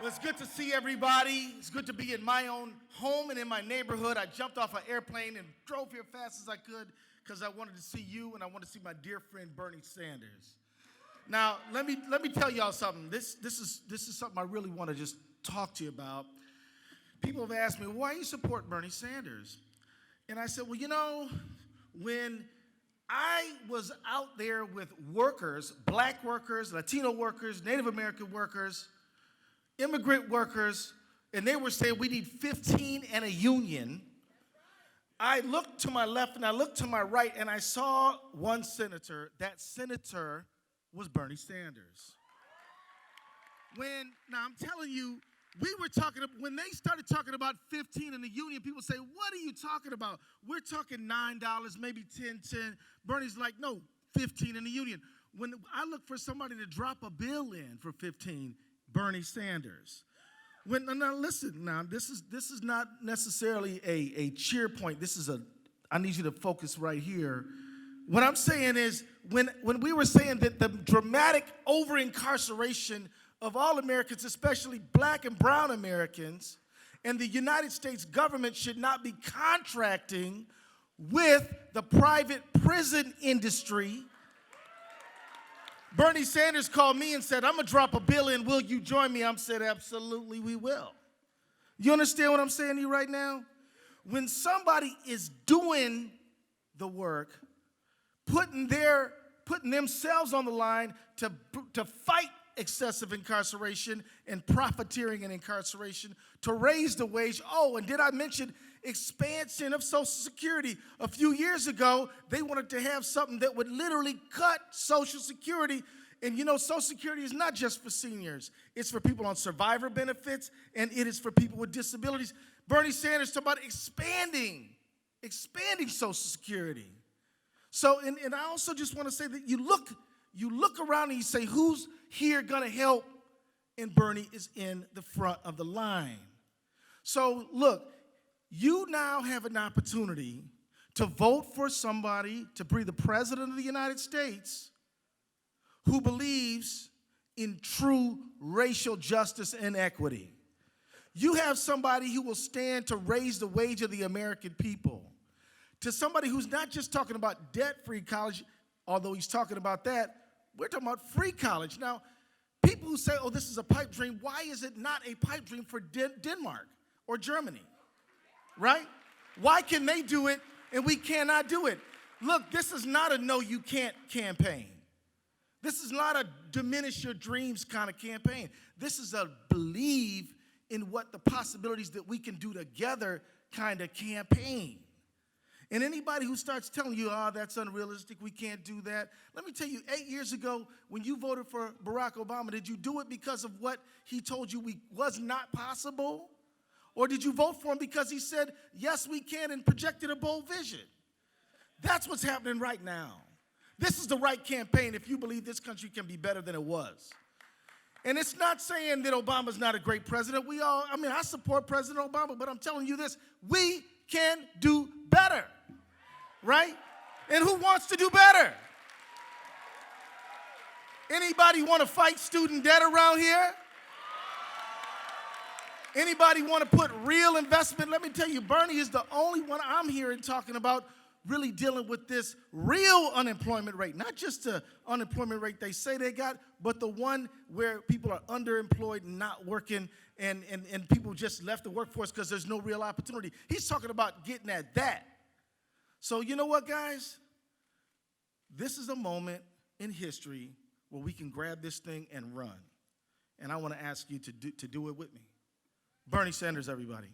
Well, it's good to see everybody. It's good to be in my own home and in my neighborhood. I jumped off an airplane and drove here fast as I could because I wanted to see you and I wanted to see my dear friend Bernie Sanders. Now, let me tell y'all something. This is something I really want to just talk to you about. People have asked me, why you support Bernie Sanders? And I said, well, you know, when I was out there with workers, black workers, Latino workers, Native American workers, immigrant workers, and they were saying we need 15 and a union. I looked to my left and I looked to my right and I saw one senator. That senator was Bernie Sanders. Now I'm telling you, when they started talking about 15 in the union, people say, what are you talking about? We're talking $9, maybe 10. Bernie's like, no, 15 in the union. When I look for somebody to drop a bill in for 15, Bernie Sanders. Now listen, this is not necessarily a cheer point. I need you to focus right here. What I'm saying is, when we were saying that the dramatic over-incarceration of all Americans, especially black and brown Americans, and the United States government should not be contracting with the private prison industry, Bernie Sanders called me and said, I'm going to drop a bill in. Will you join me? I said, absolutely, we will. You understand what I'm saying to you right now? When somebody is doing the work, putting themselves on the line to fight excessive incarceration and profiteering in incarceration, to raise the wage. Oh, and did I mention expansion of Social Security? A few years ago, they wanted to have something that would literally cut Social Security. And you know, Social Security is not just for seniors. It's for people on survivor benefits, and it is for people with disabilities. Bernie Sanders talked about expanding Social Security. So, and I also just want to say that you look around and you say, who's here going to help? And Bernie is in the front of the line. So look, you now have an opportunity to vote for somebody to be the president of the United States who believes in true racial justice and equity. You have somebody who will stand to raise the wage of the American people. To somebody who's not just talking about debt-free college, although he's talking about that, we're talking about free college. Now, people who say, oh, this is a pipe dream, why is it not a pipe dream for Denmark or Germany, right? Why can they do it and we cannot do it? Look, this is not a no you can't campaign. This is not a diminish your dreams kind of campaign. This is a believe in what the possibilities that we can do together kind of campaign. And anybody who starts telling you, oh, that's unrealistic, we can't do that. Let me tell you, 8 years ago, when you voted for Barack Obama, did you do it because of what he told you was not possible? Or did you vote for him because he said, yes, we can, and projected a bold vision? That's what's happening right now. This is the right campaign if you believe this country can be better than it was. And it's not saying that Obama's not a great president. I support President Obama, but I'm telling you this, we can do better, right? And who wants to do better? Anybody want to fight student debt around here? Anybody want to put real investment? Let me tell you, Bernie is the only one I'm hearing talking about really dealing with this real unemployment rate, not just the unemployment rate they say they got, but the one where people are underemployed and not working and people just left the workforce because there's no real opportunity. He's talking about getting at that. So you know what, guys? This is a moment in history where we can grab this thing and run. And I want to ask you to do it with me. Bernie Sanders, everybody.